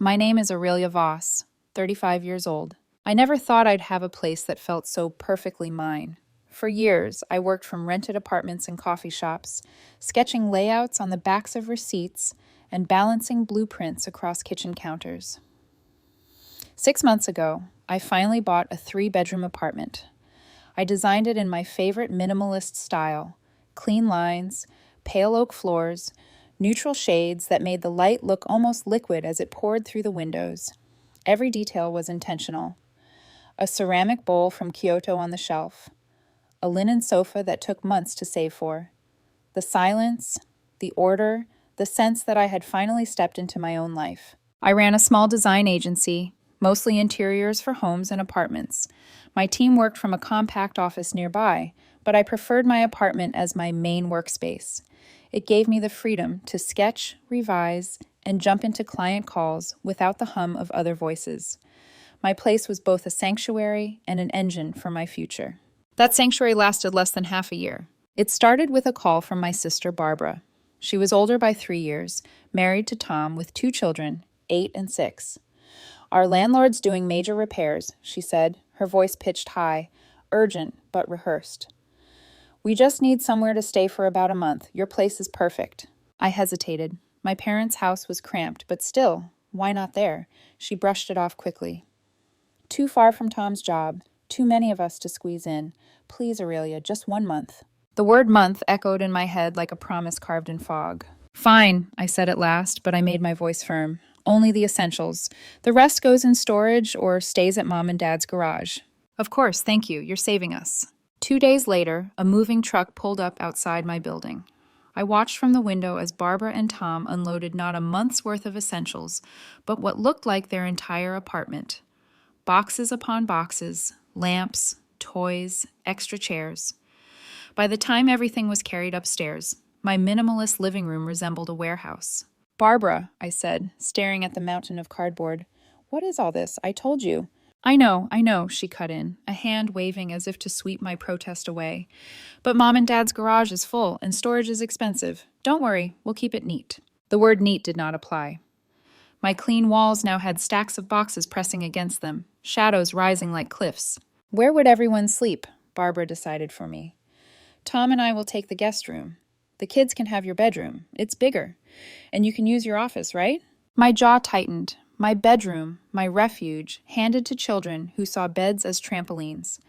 My name is Aurelia Voss, 35 years old. I never thought I'd have a place that felt so perfectly mine. For years, I worked from rented apartments and coffee shops, sketching layouts on the backs of receipts and balancing blueprints across kitchen counters. 6 months ago, I finally bought a 3-bedroom apartment. I designed it in my favorite minimalist style: clean lines, pale oak floors, neutral shades that made the light look almost liquid as it poured through the windows. Every detail was intentional. A ceramic bowl from Kyoto on the shelf, a linen sofa that took months to save for, the silence, the order, the sense that I had finally stepped into my own life. I ran a small design agency, mostly interiors for homes and apartments. My team worked from a compact office nearby, but I preferred my apartment as my main workspace. It gave me the freedom to sketch, revise, and jump into client calls without the hum of other voices. My place was both a sanctuary and an engine for my future. That sanctuary lasted less than half a year. It started with a call from my sister Barbara. She was older by 3 years, married to Tom with 2 children, 8 and 6. "Our landlord's doing major repairs," she said, her voice pitched high, urgent but rehearsed. "We just need somewhere to stay for about a month. Your place is perfect." I hesitated. My parents' house was cramped, but still, why not there? She brushed it off quickly. "Too far from Tom's job. Too many of us to squeeze in. Please, Aurelia, just 1 month." The word month echoed in my head like a promise carved in fog. "Fine," I said at last, but I made my voice firm. "Only the essentials. The rest goes in storage or stays at Mom and Dad's garage." "Of course, thank you. You're saving us." 2 days later, a moving truck pulled up outside my building. I watched from the window as Barbara and Tom unloaded not a month's worth of essentials, but what looked like their entire apartment. Boxes upon boxes, lamps, toys, extra chairs. By the time everything was carried upstairs, my minimalist living room resembled a warehouse. "Barbara," I said, staring at the mountain of cardboard, "what is all this? I told you." I know," she cut in, a hand waving as if to sweep my protest away. "But Mom and Dad's garage is full, and storage is expensive. Don't worry, we'll keep it neat." The word neat did not apply. My clean walls now had stacks of boxes pressing against them, shadows rising like cliffs. "Where would everyone sleep?" Barbara decided for me. "Tom and I will take the guest room. The kids can have your bedroom. It's bigger. And you can use your office, right?" My jaw tightened. My bedroom, my refuge, handed to children who saw beds as trampolines.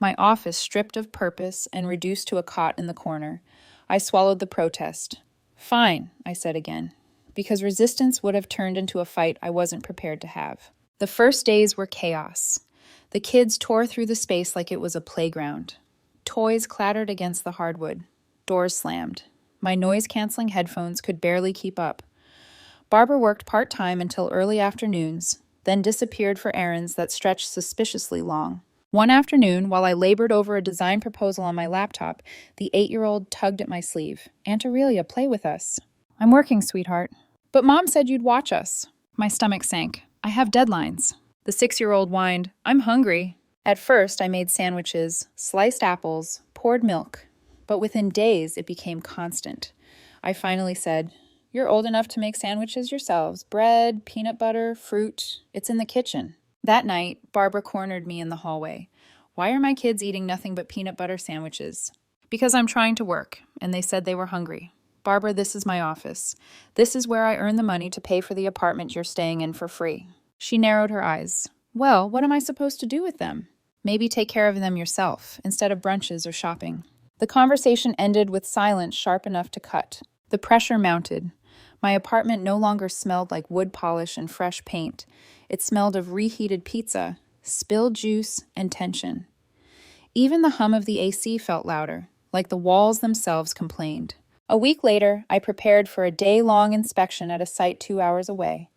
My office stripped of purpose and reduced to a cot in the corner. I swallowed the protest. "Fine," I said again, because resistance would have turned into a fight I wasn't prepared to have. The first days were chaos. The kids tore through the space like it was a playground. Toys clattered against the hardwood. Doors slammed. My noise-canceling headphones could barely keep up. Barbara worked part-time until early afternoons, then disappeared for errands that stretched suspiciously long. One afternoon, while I labored over a design proposal on my laptop, the 8-year-old tugged at my sleeve. "Aunt Aurelia, play with us." "I'm working, sweetheart." "But Mom said you'd watch us." My stomach sank. "I have deadlines." The 6-year-old whined, "I'm hungry." At first, I made sandwiches, sliced apples, poured milk. But within days, it became constant. I finally said, "You're old enough to make sandwiches yourselves. Bread, peanut butter, fruit. It's in the kitchen." That night, Barbara cornered me in the hallway. "Why are my kids eating nothing but peanut butter sandwiches?" "Because I'm trying to work, and they said they were hungry." "Barbara, this is my office. This is where I earn the money to pay for the apartment you're staying in for free." She narrowed her eyes. "Well, what am I supposed to do with them?" "Maybe take care of them yourself, instead of brunches or shopping." The conversation ended with silence sharp enough to cut. The pressure mounted. My apartment no longer smelled like wood polish and fresh paint. It smelled of reheated pizza, spilled juice, and tension. Even the hum of the AC felt louder, like the walls themselves complained. A week later, I prepared for a day-long inspection at a site 2 hours away.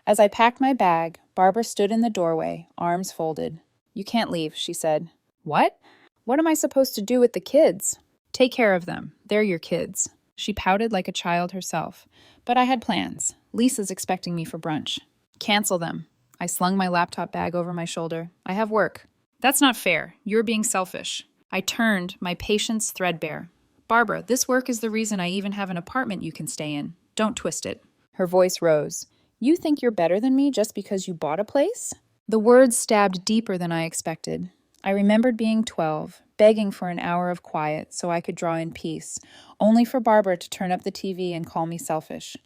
As I packed my bag, Barbara stood in the doorway, arms folded. "You can't leave," she said. "What? What am I supposed to do with the kids?" "Take care of them. They're your kids." She pouted like a child herself. But I had plans. Lisa's expecting me for brunch. "Cancel them." I slung my laptop bag over my shoulder. "I have work." "That's not fair. You're being selfish." I turned, my patience threadbare. "Barbara, this work is the reason I even have an apartment you can stay in. Don't twist it." Her voice rose. You think you're better than me just because you bought a place? The words stabbed deeper than I expected. I remembered being 12, begging for an hour of quiet so I could draw in peace, only for Barbara to turn up the TV and call me selfish.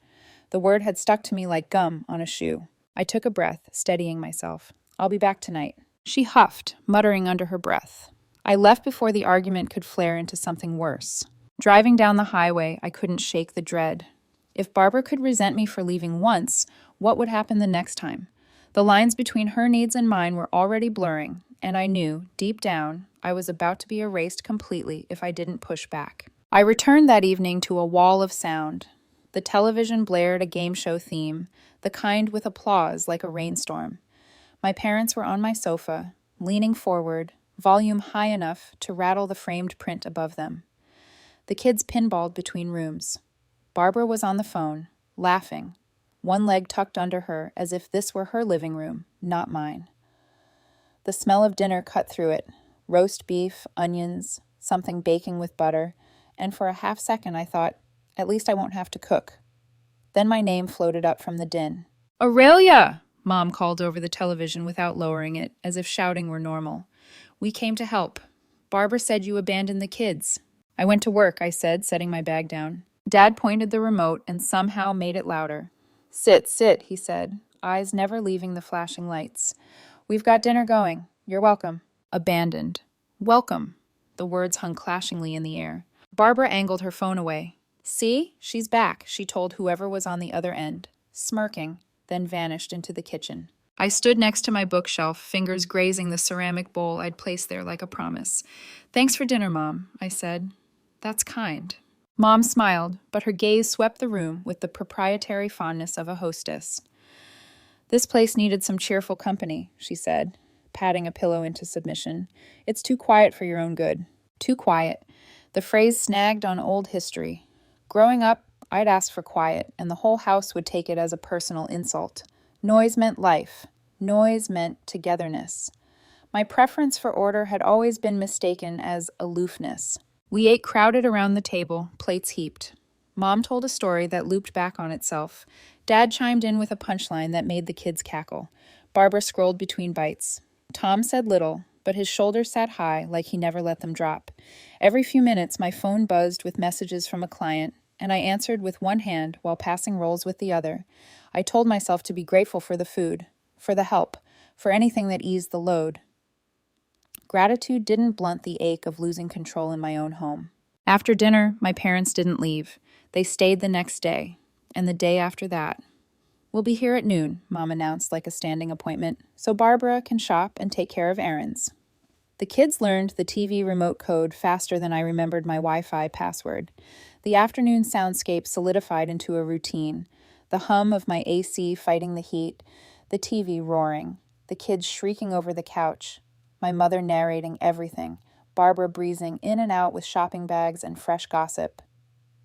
The word had stuck to me like gum on a shoe. I took a breath, steadying myself. I'll be back tonight. She huffed, muttering under her breath. I left before the argument could flare into something worse. Driving down the highway, I couldn't shake the dread. If Barbara could resent me for leaving once, what would happen the next time? The lines between her needs and mine were already blurring, and I knew, deep down, I was about to be erased completely if I didn't push back. I returned that evening to a wall of sound. The television blared a game show theme, the kind with applause like a rainstorm. My parents were on my sofa, leaning forward, volume high enough to rattle the framed print above them. The kids pinballed between rooms. Barbara was on the phone, laughing, one leg tucked under her as if this were her living room, not mine. The smell of dinner cut through it, roast beef, onions, something baking with butter, and for a half second I thought, at least I won't have to cook. Then my name floated up from the din. "Aurelia!" Mom called over the television without lowering it, as if shouting were normal. "We came to help. Barbara said you abandoned the kids." "I went to work," I said, setting my bag down. Dad pointed the remote and somehow made it louder. "Sit, sit," he said, eyes never leaving the flashing lights. "We've got dinner going. You're welcome." Abandoned. Welcome. The words hung clashingly in the air. Barbara angled her phone away. "See? She's back," she told whoever was on the other end, smirking, then vanished into the kitchen. I stood next to my bookshelf, fingers grazing the ceramic bowl I'd placed there like a promise. "Thanks for dinner, Mom," I said. "That's kind." Mom smiled, but her gaze swept the room with the proprietary fondness of a hostess. "This place needed some cheerful company," she said, patting a pillow into submission. "It's too quiet for your own good." Too quiet. The phrase snagged on old history. Growing up, I'd ask for quiet, and the whole house would take it as a personal insult. Noise meant life. Noise meant togetherness. My preference for order had always been mistaken as aloofness. We ate crowded around the table, plates heaped. Mom told a story that looped back on itself. Dad chimed in with a punchline that made the kids cackle. Barbara scrolled between bites. Tom said little, but his shoulders sat high like he never let them drop. Every few minutes, my phone buzzed with messages from a client, and I answered with one hand while passing rolls with the other. I told myself to be grateful for the food, for the help, for anything that eased the load. Gratitude didn't blunt the ache of losing control in my own home. After dinner, my parents didn't leave. They stayed the next day, and the day after that. "We'll be here at noon," Mom announced like a standing appointment, so Barbara can shop and take care of errands. The kids learned the TV remote code faster than I remembered my Wi-Fi password. The afternoon soundscape solidified into a routine. The hum of my AC fighting the heat, the TV roaring, the kids shrieking over the couch, my mother narrating everything, Barbara breezing in and out with shopping bags and fresh gossip.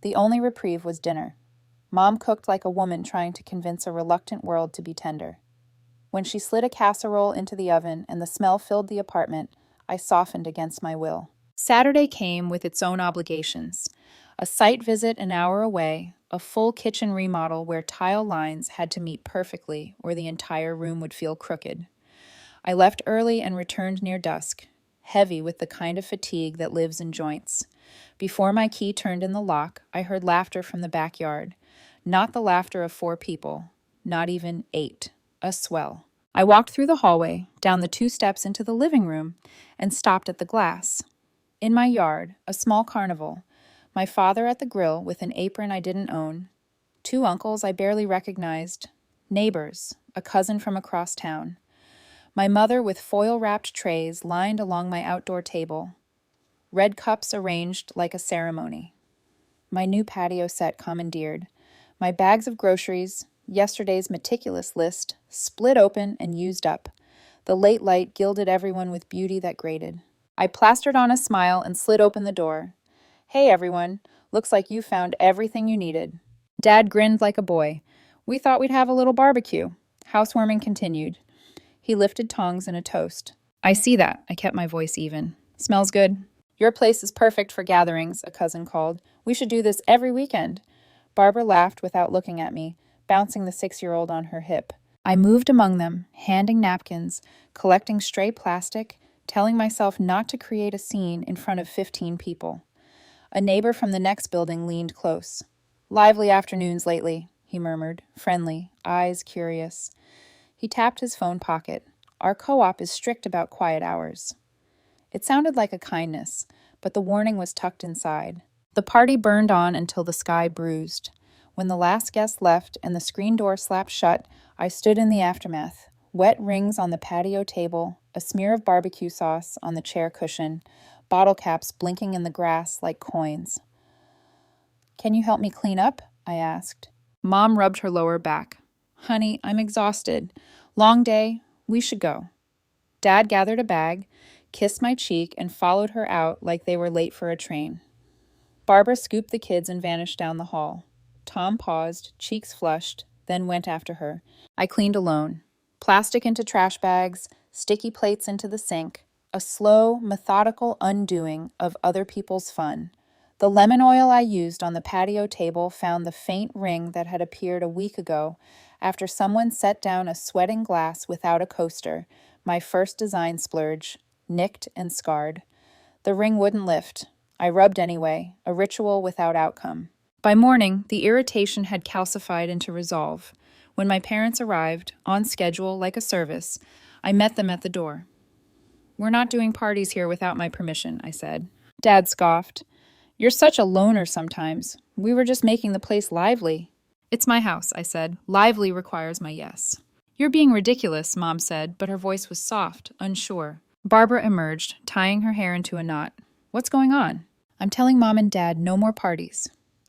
The only reprieve was dinner. Mom cooked like a woman trying to convince a reluctant world to be tender. When she slid a casserole into the oven and the smell filled the apartment, I softened against my will. Saturday came with its own obligations. A site visit an hour away, a full kitchen remodel where tile lines had to meet perfectly or the entire room would feel crooked. I left early and returned near dusk, heavy with the kind of fatigue that lives in joints. Before my key turned in the lock, I heard laughter from the backyard. Not the laughter of 4 people, not even 8. A swell. I walked through the hallway, down the 2 steps into the living room, and stopped at the glass. In my yard, a small carnival. My father at the grill with an apron I didn't own. 2 uncles I barely recognized. Neighbors, a cousin from across town. My mother with foil-wrapped trays lined along my outdoor table. Red cups arranged like a ceremony. My new patio set commandeered. My bags of groceries, yesterday's meticulous list, split open and used up. The late light gilded everyone with beauty that grated. I plastered on a smile and slid open the door. "Hey, everyone. Looks like you found everything you needed." Dad grinned like a boy. "We thought we'd have a little barbecue." Housewarming continued. He lifted tongs and a toast. "I see that." I kept my voice even. "Smells good." "Your place is perfect for gatherings," a cousin called. "We should do this every weekend." Barbara laughed without looking at me. bouncing the 6-year-old on her hip. I moved among them, handing napkins, collecting stray plastic, telling myself not to create a scene in front of 15 people. A neighbor from the next building leaned close. "Lively afternoons lately," he murmured, friendly, eyes curious. He tapped his phone pocket. "Our co-op is strict about quiet hours." It sounded like a kindness, but the warning was tucked inside. The party burned on until the sky bruised. When the last guest left and the screen door slapped shut, I stood in the aftermath. Wet rings on the patio table, a smear of barbecue sauce on the chair cushion, bottle caps blinking in the grass like coins. "Can you help me clean up?" I asked. Mom rubbed her lower back. "Honey, I'm exhausted. Long day. We should go." Dad gathered a bag, kissed my cheek, and followed her out like they were late for a train. Barbara scooped the kids and vanished down the hall. Tom paused, cheeks flushed, then went after her. I cleaned alone. Plastic into trash bags, sticky plates into the sink, a slow, methodical undoing of other people's fun. The lemon oil I used on the patio table found the faint ring that had appeared a week ago after someone set down a sweating glass without a coaster, my first design splurge, nicked and scarred. The ring wouldn't lift. I rubbed anyway, a ritual without outcome. By morning, the irritation had calcified into resolve. When my parents arrived, on schedule like a service, I met them at the door. "We're not doing parties here without my permission," I said. Dad scoffed. "You're such a loner sometimes. We were just making the place lively." "It's my house," I said. "Lively requires my yes." "You're being ridiculous," Mom said, but her voice was soft, unsure. Barbara emerged, tying her hair into a knot. "What's going on?" "I'm telling Mom and Dad no more parties."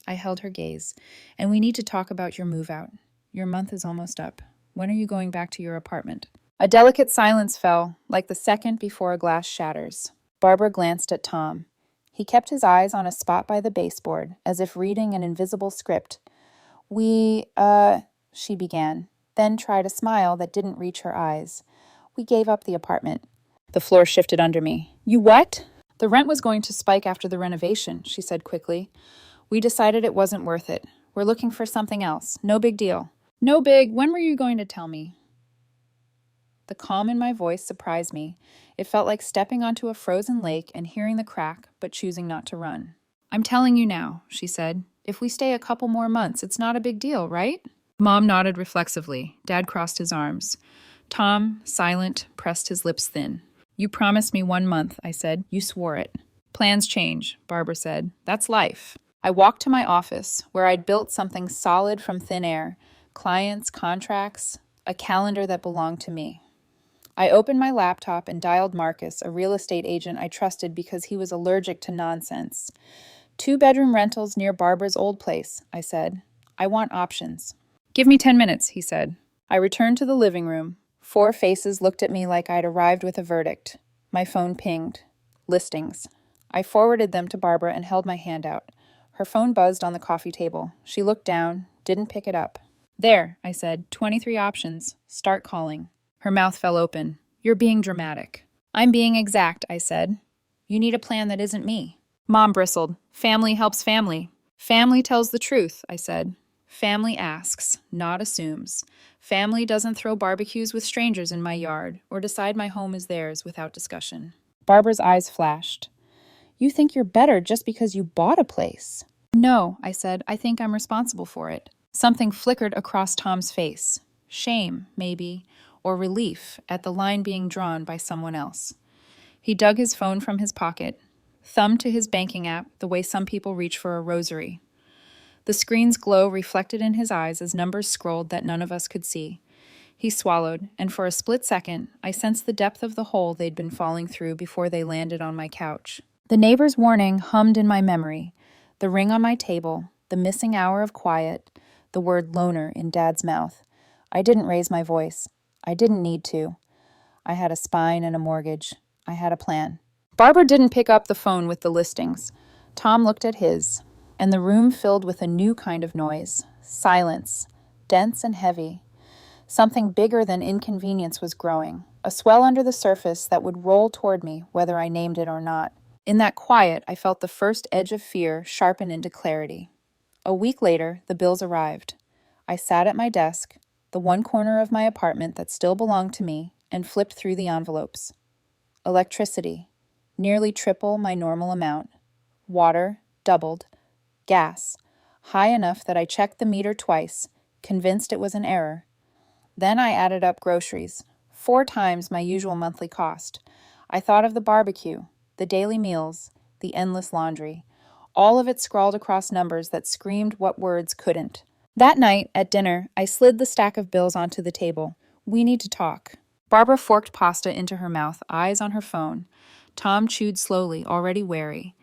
I held her gaze. "And we need to talk about your move out. Your month is almost up. When are you going back to your apartment?" A delicate silence fell, like the second before a glass shatters. Barbara glanced at Tom. He kept his eyes on a spot by the baseboard, as if reading an invisible script. She began, then tried a smile that didn't reach her eyes. "We gave up the apartment." The floor shifted under me. "You what?" "The rent was going to spike after the renovation," she said quickly. "We decided it wasn't worth it. We're looking for something else. No big deal." "No big? When were you going to tell me?" The calm in my voice surprised me. It felt like stepping onto a frozen lake and hearing the crack, but choosing not to run. "I'm telling you now," she said. "If we stay a couple more months, it's not a big deal, right?" Mom nodded reflexively. Dad crossed his arms. Tom, silent, pressed his lips thin. "You promised me 1 month," I said. "You swore it." "Plans change," Barbara said. "That's life." I walked to my office, where I'd built something solid from thin air. Clients, contracts, a calendar that belonged to me. I opened my laptop and dialed Marcus, a real estate agent I trusted because he was allergic to nonsense. 2-bedroom rentals near Barbara's old place, I said. "I want options." "Give me 10 minutes, he said. I returned to the living room. 4 faces looked at me like I'd arrived with a verdict. My phone pinged. Listings. I forwarded them to Barbara and held my hand out. Her phone buzzed on the coffee table. She looked down, didn't pick it up. "There," I said. 23 options. Start calling." Her mouth fell open. "You're being dramatic." "I'm being exact," I said. "You need a plan that isn't me." Mom bristled. "Family helps family." "Family tells the truth," I said. "Family asks, not assumes. Family doesn't throw barbecues with strangers in my yard or decide my home is theirs without discussion." Barbara's eyes flashed. "You think you're better just because you bought a place." "No," I said. "I think I'm responsible for it." Something flickered across Tom's face. Shame, maybe, or relief at the line being drawn by someone else. He dug his phone from his pocket, thumbed to his banking app the way some people reach for a rosary. The screen's glow reflected in his eyes as numbers scrolled that none of us could see. He swallowed, and for a split second, I sensed the depth of the hole they'd been falling through before they landed on my couch. The neighbor's warning hummed in my memory. The ring on my table, the missing hour of quiet, the word loner in Dad's mouth. I didn't raise my voice. I didn't need to. I had a spine and a mortgage. I had a plan. Barbara didn't pick up the phone with the listings. Tom looked at his, and the room filled with a new kind of noise. Silence, dense and heavy. Something bigger than inconvenience was growing, a swell under the surface that would roll toward me whether I named it or not. In that quiet, I felt the first edge of fear sharpen into clarity. A week later, the bills arrived. I sat at my desk, the one corner of my apartment that still belonged to me, and flipped through the envelopes. Electricity, nearly triple my normal amount. Water, doubled. Gas, high enough that I checked the meter twice, convinced it was an error. Then I added up groceries, 4 times my usual monthly cost. I thought of the barbecue, the daily meals, the endless laundry, all of it scrawled across numbers that screamed what words couldn't. That night, at dinner, I slid the stack of bills onto the table. We need to talk. Barbara forked pasta into her mouth, eyes on her phone. Tom chewed slowly, already wary.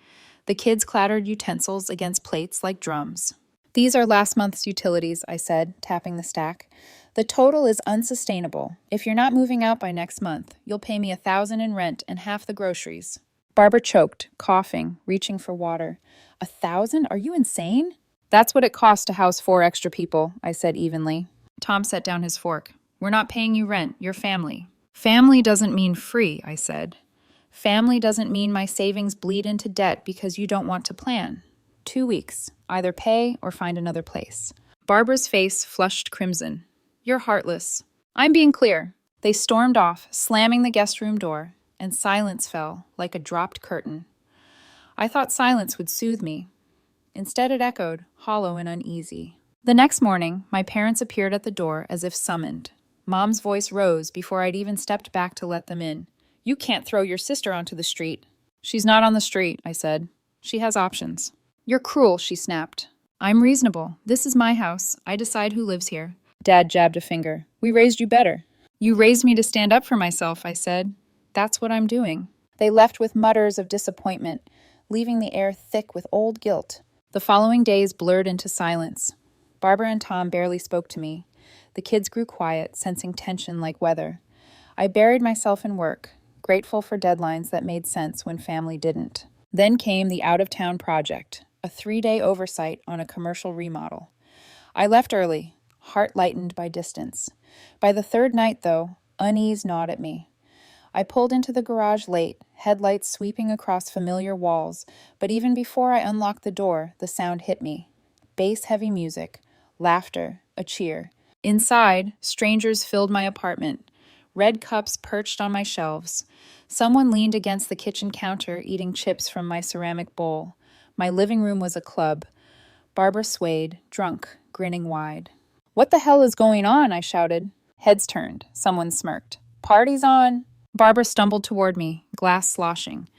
The kids clattered utensils against plates like drums. These are last month's utilities, I said, tapping the stack. The total is unsustainable. If you're not moving out by next month, you'll pay me $1,000 in rent and half the groceries. Barbara choked, coughing, reaching for water. 1,000? Are you insane? That's what it costs to house 4 extra people, I said evenly. Tom set down his fork. We're not paying you rent, you're family. Family doesn't mean free, I said. Family doesn't mean my savings bleed into debt because you don't want to plan. 2 weeks. Either pay or find another place. Barbara's face flushed crimson. You're heartless. I'm being clear. They stormed off, slamming the guest room door, and silence fell like a dropped curtain. I thought silence would soothe me. Instead it echoed, hollow and uneasy. The next morning, my parents appeared at the door as if summoned. Mom's voice rose before I'd even stepped back to let them in. You can't throw your sister onto the street. She's not on the street, I said. She has options. You're cruel, she snapped. I'm reasonable. This is my house. I decide who lives here. Dad jabbed a finger. We raised you better. You raised me to stand up for myself, I said. That's what I'm doing. They left with mutters of disappointment, leaving the air thick with old guilt. The following days blurred into silence. Barbara and Tom barely spoke to me. The kids grew quiet, sensing tension like weather. I buried myself in work, grateful for deadlines that made sense when family didn't. Then came the out-of-town project, a 3-day oversight on a commercial remodel. I left early, heart lightened by distance. By the 3rd night, though, unease gnawed at me. I pulled into the garage late, headlights sweeping across familiar walls, but even before I unlocked the door, the sound hit me. Bass-heavy music, laughter, a cheer. Inside, strangers filled my apartment. Red cups perched on my shelves. Someone leaned against the kitchen counter, eating chips from my ceramic bowl. My living room was a club. Barbara swayed, drunk, grinning wide. What the hell is going on? I shouted. Heads turned. Someone smirked. Party's on. Barbara stumbled toward me, glass sloshing.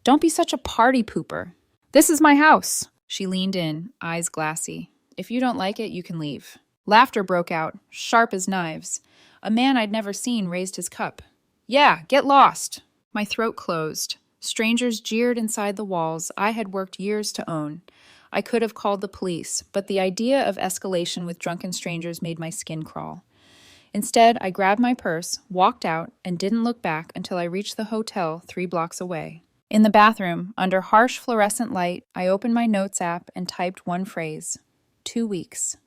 Don't be such a party pooper. This is my house. She leaned in, eyes glassy. If you don't like it, you can leave. Laughter broke out, sharp as knives. A man I'd never seen raised his cup. Yeah, get lost. My throat closed. Strangers jeered inside the walls I had worked years to own. I could have called the police, but the idea of escalation with drunken strangers made my skin crawl. Instead, I grabbed my purse, walked out, and didn't look back until I reached the hotel 3 blocks away. In the bathroom, under harsh fluorescent light, I opened my notes app and typed one phrase. 2 weeks.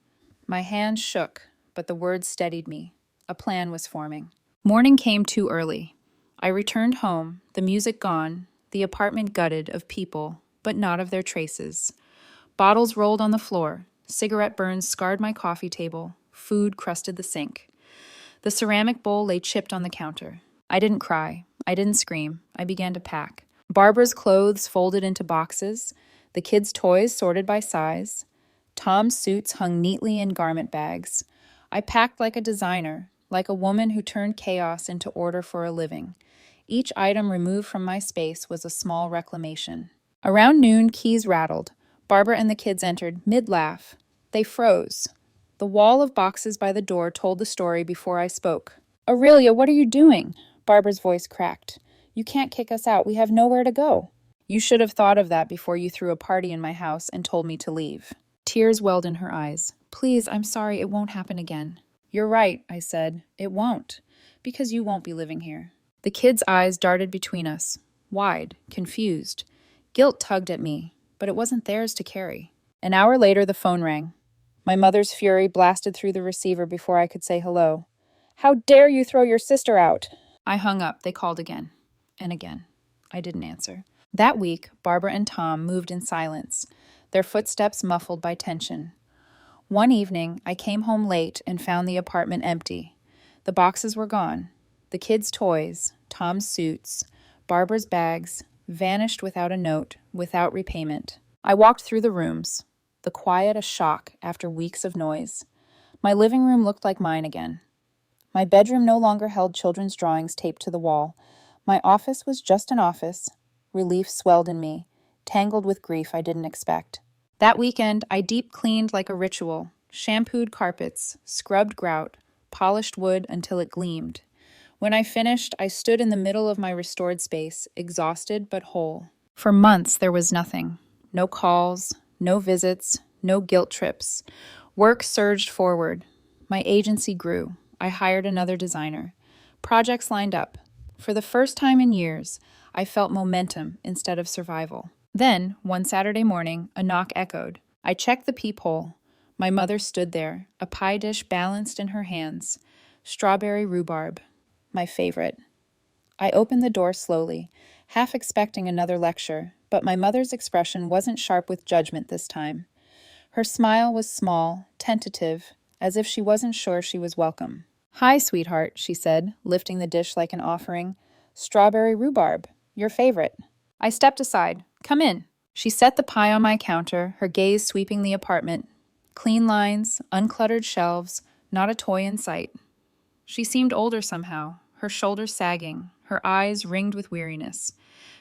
My hands shook, but the words steadied me. A plan was forming. Morning came too early. I returned home, the music gone, the apartment gutted of people, but not of their traces. Bottles rolled on the floor, cigarette burns scarred my coffee table, food crusted the sink. The ceramic bowl lay chipped on the counter. I didn't cry. I didn't scream. I began to pack. Barbara's clothes folded into boxes, the kids' toys sorted by size. Tom's suits hung neatly in garment bags. I packed like a designer, like a woman who turned chaos into order for a living. Each item removed from my space was a small reclamation. Around noon, keys rattled. Barbara and the kids entered, mid-laugh. They froze. The wall of boxes by the door told the story before I spoke. Aurelia, what are you doing? Barbara's voice cracked. You can't kick us out. We have nowhere to go. You should have thought of that before you threw a party in my house and told me to leave. Tears welled in her eyes. Please, I'm sorry. It won't happen again. You're right, I said. It won't. Because you won't be living here. The kids' eyes darted between us. Wide, confused. Guilt tugged at me, but it wasn't theirs to carry. An hour later, the phone rang. My mother's fury blasted through the receiver before I could say hello. How dare you throw your sister out? I hung up. They called again. And again. I didn't answer. That week, Barbara and Tom moved in silence, their footsteps muffled by tension. One evening, I came home late and found the apartment empty. The boxes were gone. The kids' toys, Tom's suits, Barbara's bags, vanished without a note, without repayment. I walked through the rooms, the quiet a shock after weeks of noise. My living room looked like mine again. My bedroom no longer held children's drawings taped to the wall. My office was just an office. Relief swelled in me, tangled with grief I didn't expect. That weekend, I deep cleaned like a ritual, shampooed carpets, scrubbed grout, polished wood until it gleamed. When I finished, I stood in the middle of my restored space, exhausted but whole. For months, there was nothing. No calls, no visits, no guilt trips. Work surged forward. My agency grew. I hired another designer. Projects lined up. For the first time in years, I felt momentum instead of survival. Then, one Saturday morning, a knock echoed. I checked the peephole. My mother stood there, a pie dish balanced in her hands. Strawberry rhubarb, my favorite. I opened the door slowly, half expecting another lecture, but my mother's expression wasn't sharp with judgment this time. Her smile was small, tentative, as if she wasn't sure she was welcome. "Hi, sweetheart," she said, lifting the dish like an offering. "Strawberry rhubarb, your favorite." I stepped aside. "Come in." She set the pie on my counter, her gaze sweeping the apartment. Clean lines, uncluttered shelves, not a toy in sight. She seemed older somehow, her shoulders sagging, her eyes ringed with weariness.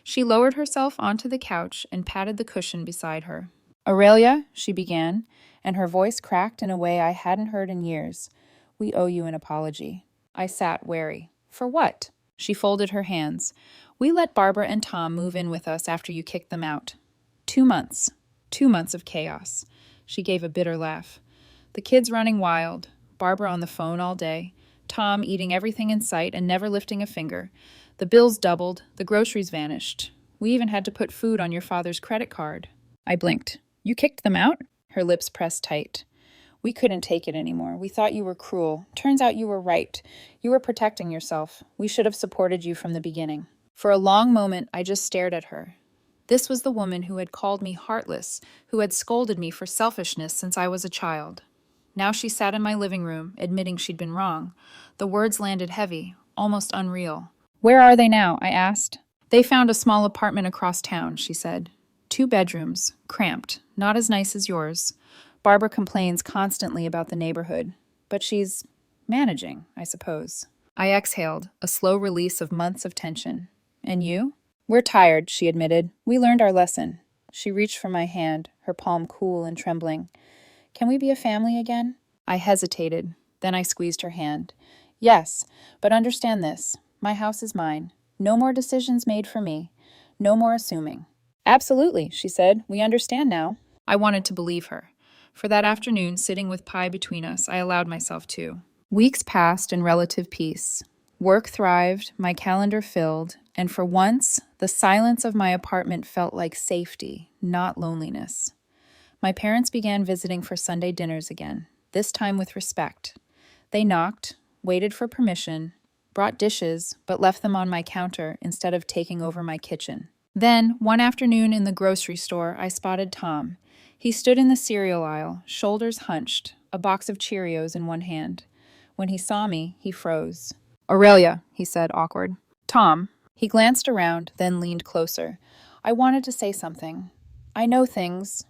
She lowered herself onto the couch and patted the cushion beside her. "Aurelia," she began, and her voice cracked in a way I hadn't heard in years. "We owe you an apology." I sat wary. "For what?" She folded her hands. "We let Barbara and Tom move in with us after you kicked them out. 2 months. 2 months of chaos." She gave a bitter laugh. "The kids running wild, Barbara on the phone all day, Tom eating everything in sight and never lifting a finger. The bills doubled, the groceries vanished. We even had to put food on your father's credit card." I blinked. "You kicked them out?" Her lips pressed tight. "We couldn't take it anymore. We thought you were cruel. Turns out you were right. You were protecting yourself. We should have supported you from the beginning." For a long moment, I just stared at her. This was the woman who had called me heartless, who had scolded me for selfishness since I was a child. Now she sat in my living room, admitting she'd been wrong. The words landed heavy, almost unreal. "Where are they now?" I asked. "They found a small apartment across town," she said. 2 bedrooms, cramped, not as nice as yours. Barbara complains constantly about the neighborhood, but she's managing, I suppose." I exhaled, a slow release of months of tension. "And you?" "We're tired," she admitted. "We learned our lesson." She reached for my hand, her palm cool and trembling. "Can we be a family again?" I hesitated. Then I squeezed her hand. "Yes, but understand this. My house is mine. No more decisions made for me. No more assuming." "Absolutely," she said. "We understand now." I wanted to believe her. For that afternoon, sitting with pie between us, I allowed myself to. Weeks passed in relative peace. Work thrived, my calendar filled, and for once, the silence of my apartment felt like safety, not loneliness. My parents began visiting for Sunday dinners again, this time with respect. They knocked, waited for permission, brought dishes, but left them on my counter instead of taking over my kitchen. Then, one afternoon in the grocery store, I spotted Tom. He stood in the cereal aisle, shoulders hunched, a box of Cheerios in one hand. When he saw me, he froze. "Aurelia," he said, awkward. "Tom." He glanced around, then leaned closer. "I wanted to say something. I know things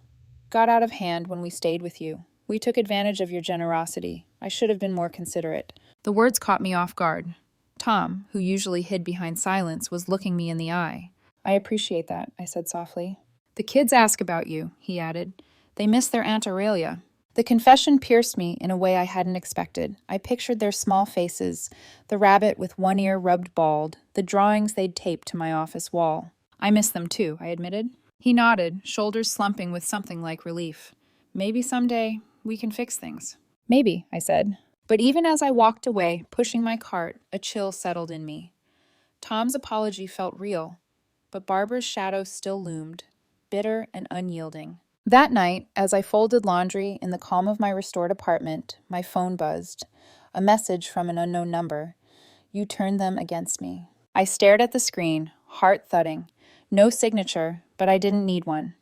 got out of hand when we stayed with you. We took advantage of your generosity. I should have been more considerate." The words caught me off guard. Tom, who usually hid behind silence, was looking me in the eye. "I appreciate that," I said softly. "The kids ask about you," he added. "They miss their Aunt Aurelia." The confession pierced me in a way I hadn't expected. I pictured their small faces, the rabbit with one ear rubbed bald, the drawings they'd taped to my office wall. "I miss them too," I admitted. He nodded, shoulders slumping with something like relief. "Maybe someday we can fix things." "Maybe," I said. But even as I walked away, pushing my cart, a chill settled in me. Tom's apology felt real, but Barbara's shadow still loomed, bitter and unyielding. That night, as I folded laundry in the calm of my restored apartment, my phone buzzed. A message from an unknown number. "You turned them against me." I stared at the screen, heart thudding. No signature, but I didn't need one.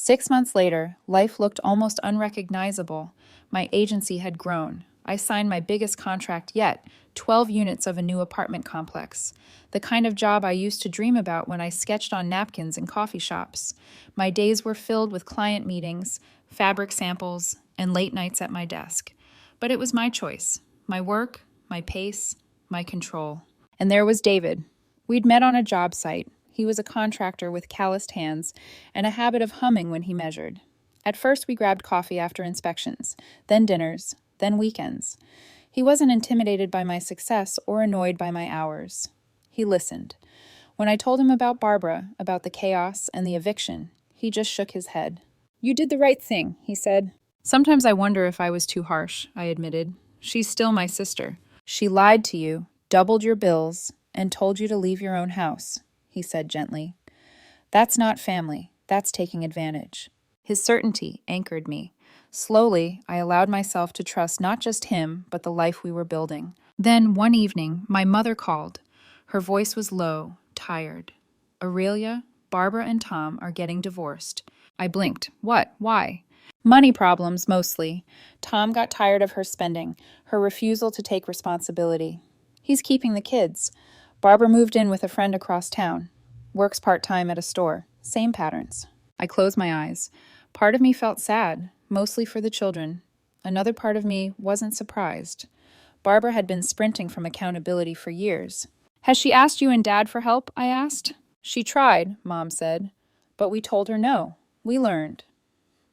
6 months later, life looked almost unrecognizable. My agency had grown. I signed my biggest contract yet, 12 units of a new apartment complex. The kind of job I used to dream about when I sketched on napkins in coffee shops. My days were filled with client meetings, fabric samples, and late nights at my desk. But it was my choice, my work, my pace, my control. And there was David. We'd met on a job site. He was a contractor with calloused hands and a habit of humming when he measured. At first, we grabbed coffee after inspections, then dinners, then weekends. He wasn't intimidated by my success or annoyed by my hours. He listened. When I told him about Barbara, about the chaos and the eviction, he just shook his head. "You did the right thing," he said. "Sometimes I wonder if I was too harsh," I admitted. "She's still my sister." "She lied to you, doubled your bills, and told you to leave your own house," he said gently. "That's not family. That's taking advantage." His certainty anchored me. Slowly, I allowed myself to trust not just him, but the life we were building. Then, one evening, my mother called. Her voice was low, tired. "Aurelia, Barbara and Tom are getting divorced." I blinked. "What? Why?" "Money problems, mostly. Tom got tired of her spending, her refusal to take responsibility. He's keeping the kids. Barbara moved in with a friend across town. Works part-time at a store. Same patterns." I closed my eyes. Part of me felt sad, mostly for the children. Another part of me wasn't surprised. Barbara had been sprinting from accountability for years. "Has she asked you and Dad for help?" I asked. "She tried," Mom said. "But we told her no. We learned."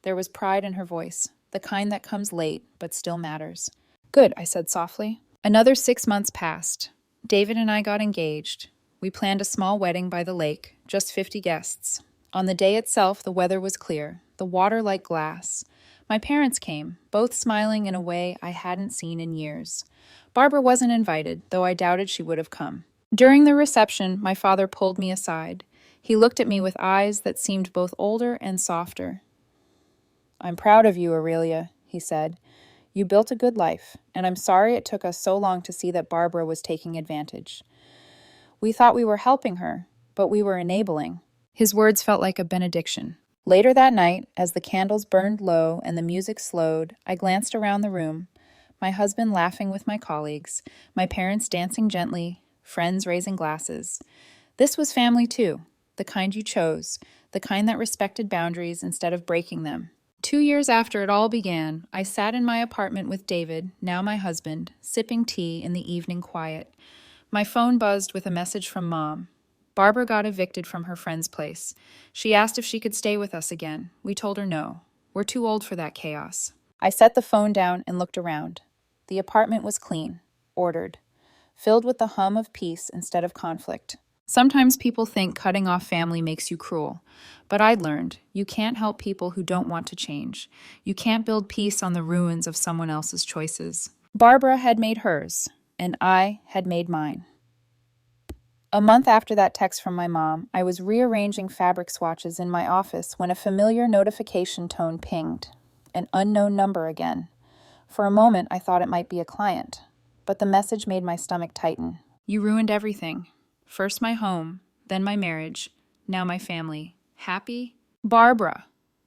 There was pride in her voice, the kind that comes late but still matters. "Good," I said softly. Another 6 months passed. David and I got engaged. We planned a small wedding by the lake, just 50 guests. On the day itself, the weather was clear, the water like glass. My parents came, both smiling in a way I hadn't seen in years. Barbara wasn't invited, though I doubted she would have come. During the reception, my father pulled me aside. He looked at me with eyes that seemed both older and softer. "I'm proud of you, Aurelia," he said. "You built a good life, and I'm sorry it took us so long to see that Barbara was taking advantage. We thought we were helping her, but we were enabling." His words felt like a benediction. Later that night, as the candles burned low and the music slowed, I glanced around the room. My husband laughing with my colleagues, my parents dancing gently, friends raising glasses. This was family too, the kind you chose, the kind that respected boundaries instead of breaking them. 2 years after it all began, I sat in my apartment with David, now my husband, sipping tea in the evening quiet. My phone buzzed with a message from Mom. Barbara got evicted from her friend's place. She asked if she could stay with us again. We told her no. We're too old for that chaos. I set the phone down and looked around. The apartment was clean, ordered, filled with the hum of peace instead of conflict. Sometimes people think cutting off family makes you cruel, but I'd learned you can't help people who don't want to change. You can't build peace on the ruins of someone else's choices. Barbara had made hers, and I had made mine. A month after that text from my mom, I was rearranging fabric swatches in my office when a familiar notification tone pinged. An unknown number again. For a moment, I thought it might be a client, but the message made my stomach tighten. "You ruined everything. First my home, then my marriage, now my family. Happy? Barbara!"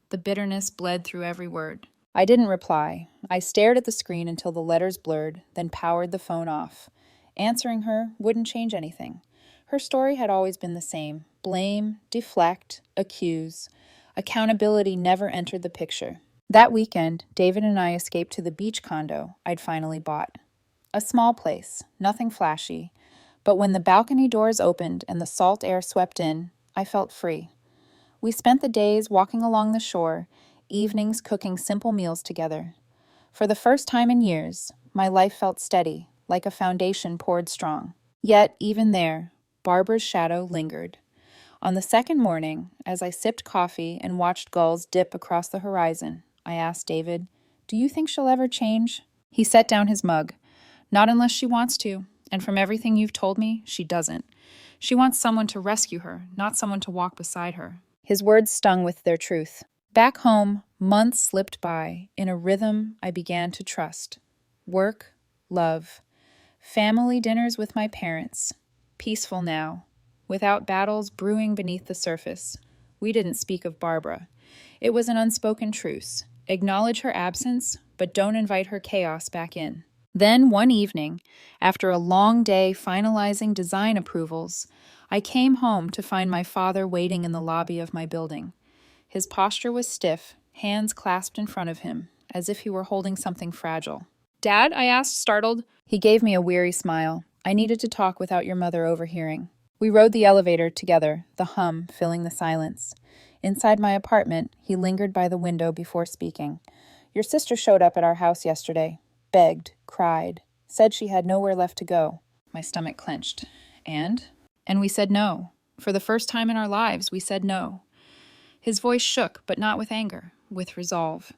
The bitterness bled through every word. I didn't reply. I stared at the screen until the letters blurred, then powered the phone off. Answering her wouldn't change anything. Her story had always been the same. Blame, deflect, accuse. Accountability never entered the picture. That weekend, David and I escaped to the beach condo I'd finally bought. A small place, nothing flashy. But when the balcony doors opened and the salt air swept in, I felt free. We spent the days walking along the shore, evenings cooking simple meals together. For the first time in years, my life felt steady, like a foundation poured strong. Yet, even there, Barbara's shadow lingered. On the second morning, as I sipped coffee and watched gulls dip across the horizon, I asked David, "Do you think she'll ever change?" He set down his mug. "Not unless she wants to, and from everything you've told me, she doesn't. She wants someone to rescue her, not someone to walk beside her." His words stung with their truth. Back home, months slipped by in a rhythm I began to trust. Work, love, family dinners with my parents. Peaceful now, without battles brewing beneath the surface. We didn't speak of Barbara. It was an unspoken truce. Acknowledge her absence, but don't invite her chaos back in. Then, one evening, after a long day finalizing design approvals, I came home to find my father waiting in the lobby of my building. His posture was stiff, hands clasped in front of him, as if he were holding something fragile. "Dad?" I asked, startled. He gave me a weary smile. "I needed to talk without your mother overhearing." We rode the elevator together, the hum filling the silence. Inside my apartment, he lingered by the window before speaking. "Your sister showed up at our house yesterday. Begged, cried, said she had nowhere left to go." My stomach clenched. And we said no. For the first time in our lives, we said no. His voice shook, but not with anger, with resolve.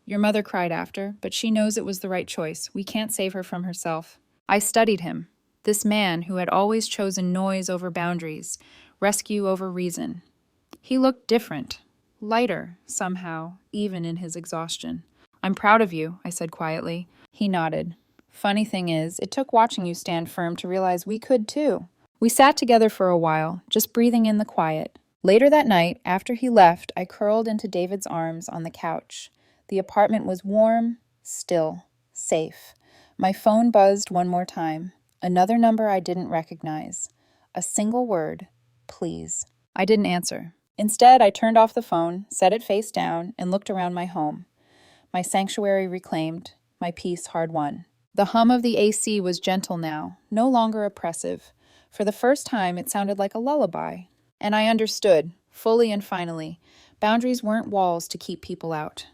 "Your mother cried after, but she knows it was the right choice. We can't save her from herself." I studied him, this man who had always chosen noise over boundaries, rescue over reason. He looked different, lighter, somehow, even in his exhaustion. "I'm proud of you," I said quietly. He nodded. "Funny thing is, it took watching you stand firm to realize we could too." We sat together for a while, just breathing in the quiet. Later that night, after he left, I curled into David's arms on the couch. The apartment was warm, still, safe. My phone buzzed one more time. Another number I didn't recognize. A single word, "Please." I didn't answer. Instead, I turned off the phone, set it face down, and looked around my home. My sanctuary reclaimed, my peace hard-won. The hum of the AC was gentle now, no longer oppressive. For the first time, it sounded like a lullaby. And I understood, fully and finally, boundaries weren't walls to keep people out.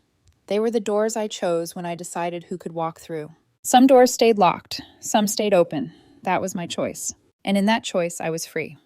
They were the doors I chose when I decided who could walk through. Some doors stayed locked, some stayed open. That was my choice. And in that choice, I was free.